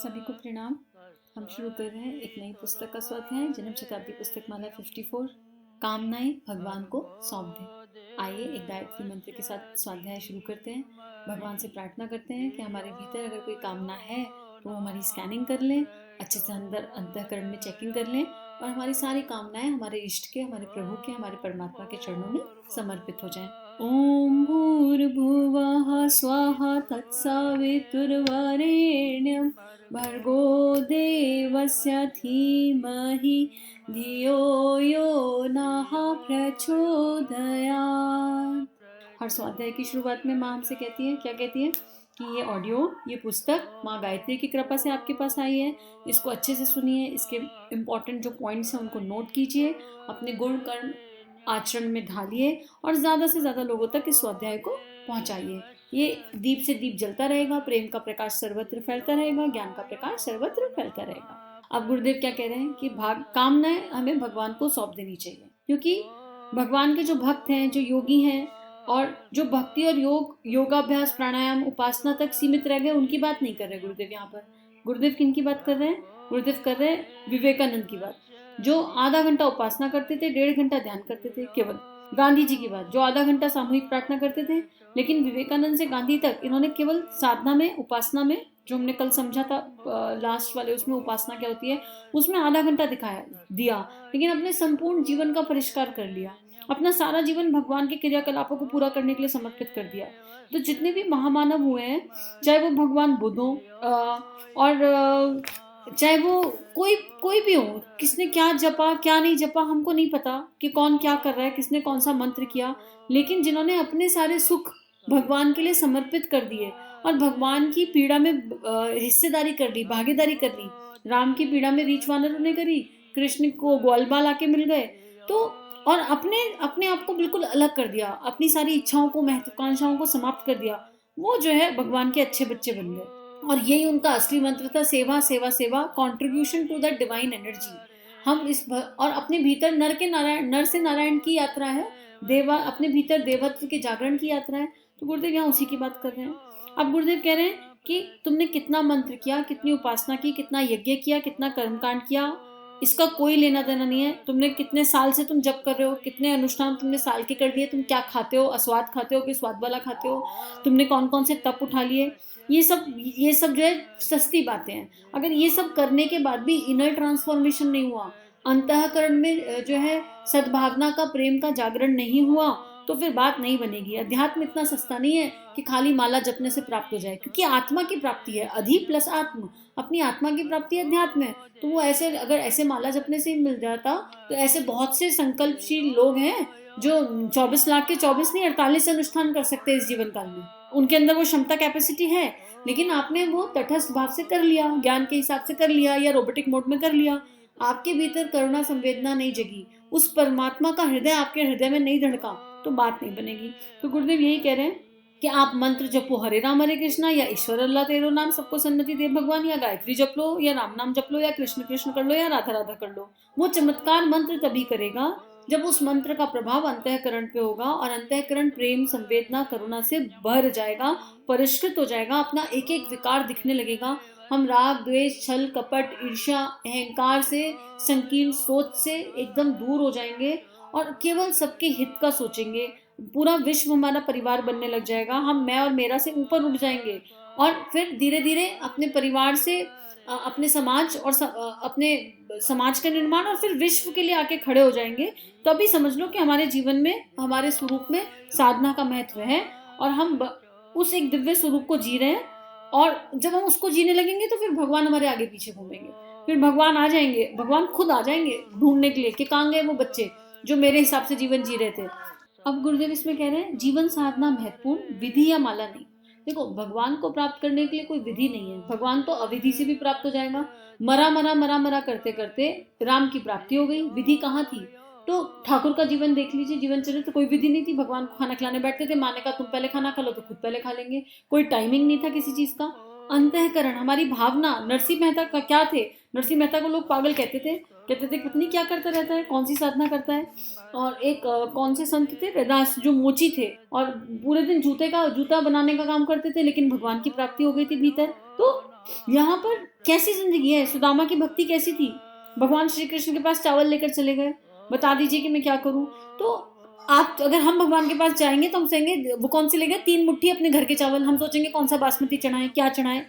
सभी को प्रणाम। हम शुरू कर रहे हैं एक नई पुस्तक का स्वाध्याय, जन्म शताब्दी पुस्तक माला 54, कामनाएं भगवान को सौंप दें। आइए एक गायत्री मंत्र के साथ स्वाध्याय शुरू करते हैं। भगवान से प्रार्थना करते हैं कि हमारे भीतर अगर कोई कामना है तो वो हमारी स्कैनिंग कर लें, अच्छे से अंदर अंतःकरण में चेकिंग कर लें और हमारी सारी कामनाएं हमारे इष्ट के, हमारे प्रभु के, हमारे परमात्मा के चरणों में समर्पित हो जाएं। ओम भूर्भुवः स्वाहा तत्सवितुर्वरेण्यं भर्गो देवस्य धीमहि धियो यो नः प्रचोदयात्। हर स्वाध्याय की शुरुआत में माँ हमसे कहती है, क्या कहती है कि ये पुस्तक माँ गायत्री की कृपा से आपके पास आई है। इसको अच्छे से सुनिए, इसके इम्पोर्टेंट जो पॉइंट्स हैं उनको नोट कीजिए, अपने गुण कर्म आचरण में ढालिए और ज़्यादा से ज़्यादा लोगों तक इस स्वाध्याय को पहुंचाइए। ये दीप से दीप जलता रहेगा, प्रेम का प्रकाश सर्वत्र फैलता रहेगा, ज्ञान का प्रकाश सर्वत्र फैलता रहेगा। अब गुरुदेव क्या कह रहे हैं कि कामनाएं हमें भगवान को सौंप देनी चाहिए, क्योंकि भगवान के जो भक्त हैं, जो योगी हैं और जो भक्ति और योगाभ्यास, प्राणायाम, उपासना तक सीमित रह गए, उनकी बात नहीं कर रहे गुरुदेव। यहाँ पर गुरुदेव किन की बात कर रहे हैं? गुरुदेव कर रहे हैं विवेकानंद की बात, जो आधा घंटा उपासना करते थे, 1.5 घंटा ध्यान करते थे केवल। गांधी जी की बात, जो आधा घंटा सामूहिक प्रार्थना करते थे, लेकिन विवेकानंद से गांधी तक इन्होंने केवल साधना में, उपासना में, जो हमने कल समझा था लास्ट वाले उसमें उपासना क्या होती है, उसमें आधा घंटा दिया, लेकिन अपने संपूर्ण जीवन का परिष्कार कर लिया, अपना सारा जीवन भगवान के क्रियाकलापों को पूरा करने के लिए समर्पित कर दिया। तो जितने भी महामानव हुए हैं, चाहे वो भगवान बुद्ध हो और चाहे वो कोई भी हो, किसने क्या जपा क्या नहीं जपा हमको नहीं पता कि कौन क्या कर रहा है, किसने कौन सा मंत्र किया, लेकिन जिन्होंने अपने सारे सुख भगवान के लिए समर्पित कर दिए और भगवान की पीड़ा में हिस्सेदारी कर ली, भागीदारी कर ली। राम की पीड़ा में रीछ वानर ने करी, कृष्ण को ग्वालबाल आके मिल गए, तो और अपने आप को बिल्कुल अलग कर दिया, अपनी सारी इच्छाओं को, महत्वाकांक्षाओं को समाप्त कर दिया। वो जो है भगवान के अच्छे बच्चे बन गए और यही उनका असली मंत्र था, सेवा सेवा सेवा, contribution to the divine energy. हम और अपने भीतर नर से नारायण की यात्रा है, अपने भीतर देवत्व के जागरण की यात्रा है। तो गुरुदेव यहाँ उसी की बात कर रहे हैं। अब गुरुदेव कह रहे हैं कि तुमने कितना मंत्र किया, कितनी उपासना की, कितना यज्ञ किया, कितना कर्मकांड किया, इसका कोई लेना देना नहीं है। तुमने कितने साल से तुम जप कर रहे हो, कितने अनुष्ठान तुमने साल के कर लिए, तुम क्या खाते हो, अस्वाद खाते हो कि स्वाद वाला खाते हो, तुमने कौन कौन से तप उठा लिए, ये सब जो है सस्ती बातें हैं। अगर ये सब करने के बाद भी इनर ट्रांसफॉर्मेशन नहीं हुआ, अंतःकरण में जो है सद्भावना का, प्रेम का जागरण नहीं हुआ, तो फिर बात नहीं बनेगी। अध्यात्म इतना सस्ता नहीं है कि खाली माला जपने से प्राप्त हो जाए, क्योंकि आत्मा की प्राप्ति है, अधि प्लस आत्म, अपनी आत्मा की प्राप्ति अध्यात्म है। तो वो अगर ऐसे माला जपने से ही मिल जाता, तो ऐसे बहुत से संकल्पशील लोग हैं जो 24 लाख के 24 नहीं 48 अनुष्ठान कर सकते इस जीवन काल में। उनके अंदर वो क्षमता, कैपेसिटी है, लेकिन आपने वो तटस्थ भाव से कर लिया, ज्ञान के हिसाब से कर लिया या रोबोटिक मोड में कर लिया। आपके भीतर करुणा संवेदना नहीं जगी, उस परमात्मा का हृदय आपके हृदय में नहीं धड़का, तो बात नहीं बनेगी। तो गुरुदेव यही कह रहे हैं कि आप मंत्र जपो, हरे राम हरे कृष्णा, या ईश्वर अल्लाह तेरो नाम सबको सन्मति दे भगवान, या गायत्री जप लो, या राम नाम जप लो, या कृष्ण कृष्ण कर लो, या राधा राधा कर लो। वो चमत्कार मंत्र तभी करेगा जब उस मंत्र का प्रभाव अंतःकरण पे होगा और अंतःकरण प्रेम, संवेदना, करुणा से भर जाएगा, परिष्कृत हो जाएगा, अपना एक एक विकार दिखने लगेगा। हम राग, द्वेष, छल, कपट, ईर्ष्या, अहंकार से, संकीर्ण सोच से एकदम दूर हो जाएंगे और केवल सबके हित का सोचेंगे। पूरा विश्व हमारा परिवार बनने लग जाएगा। हम मैं और मेरा से ऊपर उठ जाएंगे और फिर धीरे धीरे अपने परिवार से अपने समाज और अपने समाज का निर्माण और फिर विश्व के लिए आके खड़े हो जाएंगे। तभी समझ लो कि हमारे जीवन में, हमारे स्वरूप में साधना का महत्व है और हम उस एक दिव्य स्वरूप को जी रहे हैं। और जब हम उसको जीने लगेंगे तो फिर भगवान हमारे आगे पीछे घूमेंगे, फिर भगवान आ जाएंगे, भगवान खुद आ जाएंगे ढूंढने के लिए कि कहाँ गए वो बच्चे जो मेरे हिसाब से जीवन जी रहे थे। अब गुरुदेव इसमें कह रहे हैं जीवन साधना महत्वपूर्ण, विधि या माला नहीं। देखो, भगवान को प्राप्त करने के लिए कोई विधि नहीं है। भगवान तो अविधि से भी प्राप्त हो जाएगा। मरा करते करते राम की प्राप्ति हो गई, विधि कहाँ थी? तो ठाकुर का जीवन देख लीजिए, जीवन चरित्र, तो कोई विधि नहीं थी। भगवान को खाना खिलाने बैठते थे, माँ ने कहा तुम पहले खाना खा लो, तो खुद पहले खा लेंगे। कोई टाइमिंग नहीं था किसी चीज का। अंतःकरण, हमारी भावना। नरसिंह मेहता का क्या थे? नरसिंह मेहता को लोग पागल कहते थे पत्नी क्या करता रहता है, कौन सी साधना करता है। और एक कौन से संत थे, रैदास, जो मोची थे और पूरे दिन जूता बनाने का काम करते थे, लेकिन भगवान की प्राप्ति हो गई थी भीतर। तो यहाँ पर कैसी जिंदगी है? सुदामा की भक्ति कैसी थी? भगवान श्री कृष्ण के पास चावल लेकर चले गए, बता दीजिए कि मैं क्या करूं। तो आप अगर हम भगवान के पास जाएंगे तो हम कहेंगे वो कौन सी लेगा? 3 मुट्ठी अपने घर के चावल। हम सोचेंगे कौन सा बासमती चढ़ाएं, क्या चढ़ाएं।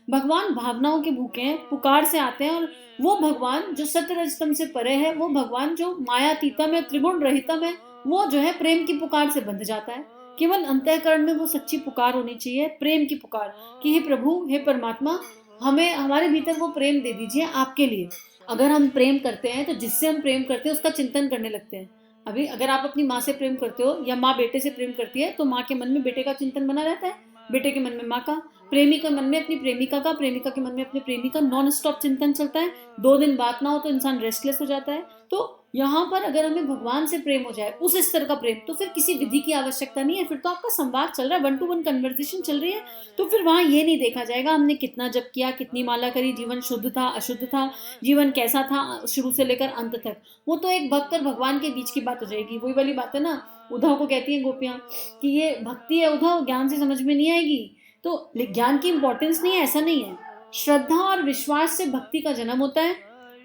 भगवान भावनाओं के भूखे हैं, पुकार से आते हैं, और वो भगवान जो सत्य रजतम से परे है, वो भगवान जो मायातीतम है, त्रिगुण रहितम है, वो जो है प्रेम की पुकार से बंध जाता है। केवल अंतःकरण में वो सच्ची पुकार होनी चाहिए, प्रेम की पुकार, कि हे प्रभु, हे परमात्मा, हमें हमारे भीतर वो प्रेम दे दीजिए आपके लिए। अगर हम प्रेम करते हैं तो जिससे हम प्रेम करते हैं उसका चिंतन करने लगते हैं। अभी अगर आप अपनी माँ से प्रेम करते हो या माँ बेटे से प्रेम करती है तो माँ के मन में बेटे का चिंतन बना रहता है, बेटे के मन में माँ का, प्रेमी के मन में अपनी प्रेमिका का, प्रेमिका के मन में अपने प्रेमी का, नॉन स्टॉप चिंतन चलता है। 2 दिन बात ना हो तो इंसान रेस्टलेस हो जाता है। तो यहाँ पर अगर हमें भगवान से प्रेम हो जाए, उस स्तर का प्रेम, तो फिर किसी विधि की आवश्यकता नहीं है। फिर तो आपका संवाद चल रहा है, 1 to 1 कन्वर्सेशन चल रही है। तो फिर वहां ये नहीं देखा जाएगा हमने कितना जप किया, कितनी माला करी, जीवन शुद्ध था अशुद्ध था, जीवन कैसा था शुरू से लेकर अंत तक। वो तो एक भक्त और भगवान के बीच की बात हो जाएगी। वही वाली बात है ना, उद्धव को कहती है गोपियां कि ये भक्ति है उद्धव, ज्ञान से समझ में नहीं आएगी। तो ज्ञान की इंपॉर्टेंस नहीं है, ऐसा नहीं है। श्रद्धा और विश्वास से भक्ति का जन्म होता है,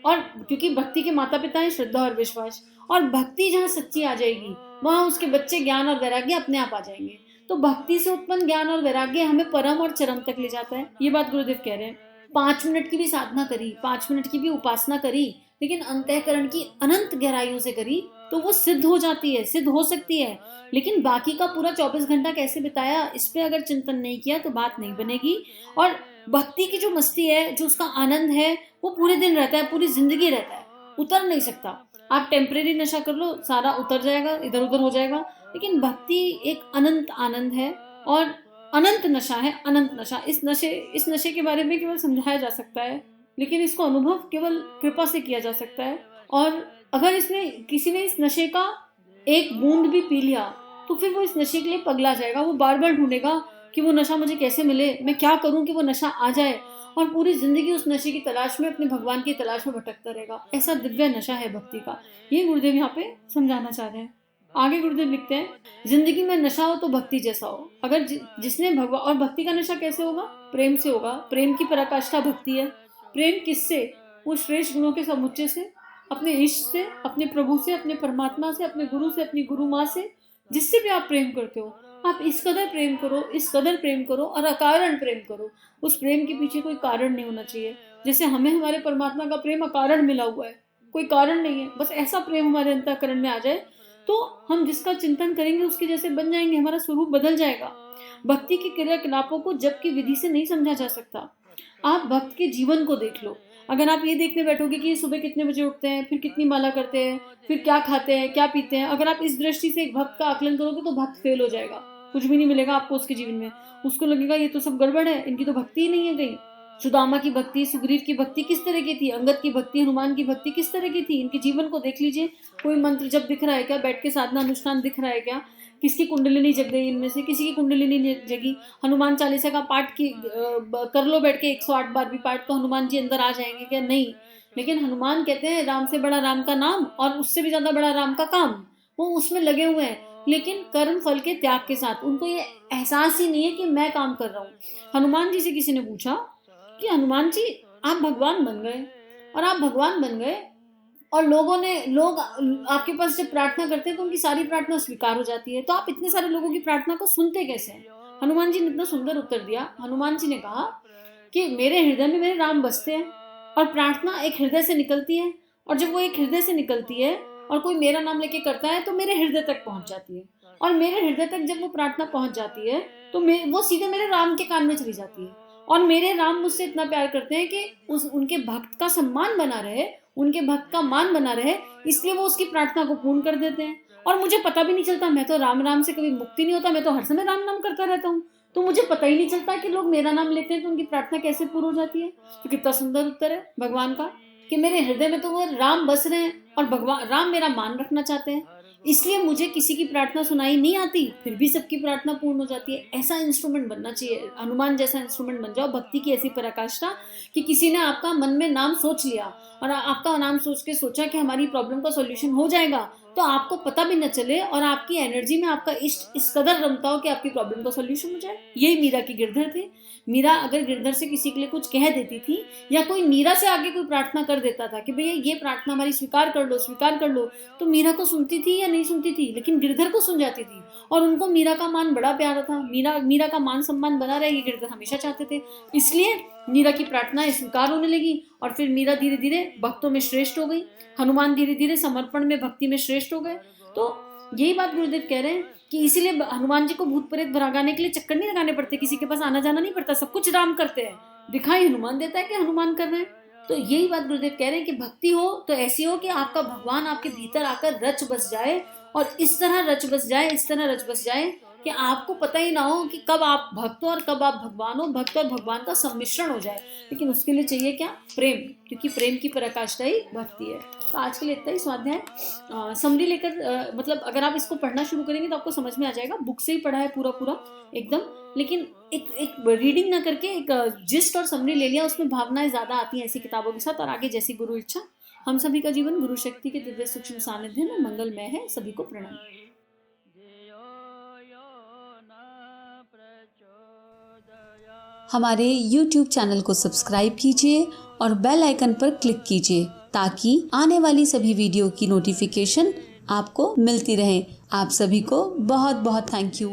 और क्योंकि भक्ति के माता पिता हैं श्रद्धा और विश्वास, और भक्ति जहाँ सच्ची आ जाएगी वहां उसके बच्चे ज्ञान और वैराग्य अपने आप आ जाएंगे। तो भक्ति से उत्पन्न ज्ञान और वैराग्य हमें परम और चरम तक ले जाता है। ये बात गुरुदेव कह रहे हैं। 5 मिनट की भी साधना करी, 5 मिनट की भी उपासना करी, लेकिन अंतःकरण की अनंत गहराइयों से करी तो वो सिद्ध हो जाती है, सिद्ध हो सकती है। लेकिन बाकी का पूरा 24 घंटा कैसे बिताया, इस पे अगर चिंतन नहीं किया तो बात नहीं बनेगी। और भक्ति की जो मस्ती है, जो उसका आनंद है, वो पूरे दिन रहता है, पूरी जिंदगी रहता है, उतर नहीं सकता। आप टेम्परेरी नशा कर लो, सारा उतर जाएगा, इधर उधर हो जाएगा। लेकिन भक्ति एक अनंत आनंद है और अनंत नशा है, अनंत नशा। इस नशे के बारे में केवल समझाया जा सकता है, लेकिन इसको अनुभव केवल कृपा से किया जा सकता है। और अगर किसी ने इस नशे का एक बूंद भी पी लिया तो फिर वो इस नशे के लिए पगला जाएगा। वो बार बार ढूंढेगा कि वो नशा मुझे कैसे मिले, मैं क्या करूं कि वो नशा आ जाए, और पूरी जिंदगी उस नशे की तलाश में, अपने भगवान की तलाश में भटकता रहेगा। ऐसा दिव्य नशा है भक्ति का। ये गुरुदेव यहाँ पे समझाना चाह रहे हैं। आगे गुरुदेव लिखते हैं, जिंदगी में नशा हो तो भक्ति जैसा हो। अगर जिसने भगवान, और भक्ति का नशा कैसे होगा? प्रेम से होगा। प्रेम की पराकाष्ठा भक्ति है। प्रेम किससे? वो श्रेष्ठ गुणों के समुच्चय से, अपने इष्ट से, अपने प्रभु से, अपने परमात्मा से, अपने गुरु से, अपनी गुरु माँ से, जिससे भी आप प्रेम करते हो। आप इस कदर प्रेम करो, इस कदर प्रेम करो, और अकारण प्रेम करो। उस प्रेम के पीछे कोई कारण नहीं होना चाहिए। जैसे हमें हमारे परमात्मा का प्रेम अकारण मिला हुआ है, कोई कारण नहीं है। बस ऐसा प्रेम हमारे अंतःकरण में आ जाए तो हम जिसका चिंतन करेंगे उसके जैसे बन जाएंगे, हमारा स्वरूप बदल जाएगा। भक्ति के क्रियाकलापों को जप की विधि से नहीं समझा जा सकता। आप भक्त के जीवन को देख लो। अगर आप ये देखने बैठोगे कि सुबह कितने बजे उठते हैं, फिर कितनी माला करते हैं, फिर क्या खाते हैं, क्या पीते हैं, अगर आप इस दृष्टि से एक भक्त का आकलन करोगे तो भक्त फेल हो जाएगा। कुछ भी नहीं मिलेगा आपको उसके जीवन में। उसको लगेगा ये तो सब गड़बड़ है, इनकी तो भक्ति ही नहीं है कहीं। सुदामा की भक्ति, सुग्रीव की भक्ति किस तरह की थी, अंगद की भक्ति, हनुमान की भक्ति किस तरह की थी, इनके जीवन को देख लीजिए। कोई मंत्र जब दिख रहा है क्या? बैठ के साधना अनुष्ठान दिख रहा है क्या? किसकी कुंडलिनी जग गई इनमें से? किसी की कुंडलिनी जगी? हनुमान चालीसा का पाठ कर लो बैठ के 108 बार भी पाठ, तो हनुमान जी अंदर आ जाएंगे क्या? नहीं। लेकिन हनुमान कहते हैं राम से बड़ा राम का नाम, और उससे भी ज्यादा बड़ा राम का काम। वो उसमें लगे हुए हैं, लेकिन कर्म फल के त्याग के साथ। उनको ये एहसास ही नहीं है कि मैं काम कर रहा हूँ। हनुमान जी से किसी ने पूछा कि हनुमान जी आप भगवान बन गए, और आप भगवान बन गए और लोग आपके पास जब प्रार्थना करते हैं तो उनकी सारी प्रार्थना स्वीकार हो जाती है, तो आप इतने सारे लोगों की प्रार्थना को सुनते कैसे हैं? हनुमान जी ने इतना सुंदर उत्तर दिया। हनुमान जी ने कहा कि मेरे हृदय में मेरे राम बसते हैं, और प्रार्थना एक हृदय से निकलती है, और जब वो एक हृदय से निकलती है और कोई मेरा नाम लेके करता है तो मेरे हृदय तक पहुंच जाती है, और मेरे हृदय तक जब वो प्रार्थना पहुंच जाती है तो वो सीधे मेरे राम के कान में चली जाती है। और मेरे राम मुझसे इतना प्यार करते हैं कि उनके भक्त का सम्मान बना रहे, उनके भक्त का मान बना रहे, इसलिए वो उसकी प्रार्थना को पूर्ण कर देते हैं। और मुझे पता भी नहीं चलता, मैं तो राम नाम से कभी मुक्ति नहीं होता, मैं तो हर समय राम नाम करता रहता हूँ, तो मुझे पता ही नहीं चलता कि लोग मेरा नाम लेते हैं तो उनकी प्रार्थना कैसे पूर्ण हो जाती है। तो कितना सुंदर उत्तर है भगवान का कि मेरे हृदय में तो वो राम बस रहे हैं, और भगवान राम मेरा मान रखना चाहते हैं, इसलिए मुझे किसी की प्रार्थना सुनाई नहीं आती, फिर भी सबकी प्रार्थना पूर्ण हो जाती है। ऐसा इंस्ट्रूमेंट बनना चाहिए, हनुमान जैसा इंस्ट्रूमेंट बन जाओ। भक्ति की ऐसी पराकाष्ठा कि किसी ने आपका मन में नाम सोच लिया और आपका नाम सोच के सोचा कि हमारी प्रॉब्लम का सॉल्यूशन हो जाएगा, तो आपको पता भी न चले और आपकी एनर्जी में आपका इष्ट इस कदर रमता हो कि आपकी प्रॉब्लम का सॉल्यूशन हो जाए। यही मीरा की गिरधर थे। मीरा अगर गिरधर से किसी के लिए कुछ कह देती थी, या कोई मीरा से आगे कोई प्रार्थना कर देता था कि भैया ये प्रार्थना हमारी स्वीकार कर लो, तो मीरा को सुनती थी या नहीं सुनती थी, लेकिन गिरधर को सुन जाती थी। और उनको मीरा का मान बड़ा प्यारा था। मीरा का मान सम्मान बना रहे, ये गिरधर हमेशा चाहते थे। इसलिए मीरा की प्रार्थनाएं स्वीकार होने लगी और फिर मीरा धीरे धीरे भक्तों में श्रेष्ठ हो गई। हनुमान धीरे धीरे समर्पण में, भक्ति में श्रेष्ठ हो गए। तो यही बात गुरुदेव कह रहे हैं कि इसीलिए हनुमान जी को भूत प्रेत भगाने के लिए चक्कर नहीं लगाने पड़ते, किसी के पास आना जाना नहीं पड़ता, सब कुछ राम करते हैं। दिखाई हनुमान देता है कि हनुमान कर रहे हैं। तो यही बात गुरुदेव कह रहे हैं कि भक्ति हो तो ऐसी हो कि आपका भगवान आपके भीतर आकर रच बस जाए, और इस तरह रच बस जाए कि आपको पता ही ना हो कि कब आप भक्त हो और कब आप भगवान हो। भक्त और भगवान का सम्मिश्रण हो जाए। लेकिन उसके लिए चाहिए क्या? प्रेम, क्योंकि प्रेम की पराकाष्ठा ही भक्ति है। तो आज के लिए इतना ही स्वाध्याय। समरी लेकर मतलब अगर आप इसको पढ़ना शुरू करेंगे तो आपको समझ में आ जाएगा। बुक से ही पढ़ा है पूरा एकदम, लेकिन एक रीडिंग ना करके एक जिस्ट और समरी ले लिया, उसमें भावनाएं ज्यादा आती हैं ऐसी किताबों के साथ। और आगे जैसी गुरु इच्छा। हम सभी का जीवन गुरु शक्ति के दिव्य सूक्ष्म सानिध्य में मंगलमय है। सभी को प्रणाम। हमारे YouTube चैनल को सब्सक्राइब कीजिए और बेल आइकन पर क्लिक कीजिए ताकि आने वाली सभी वीडियो की नोटिफिकेशन आपको मिलती रहे। आप सभी को बहुत बहुत थैंक यू।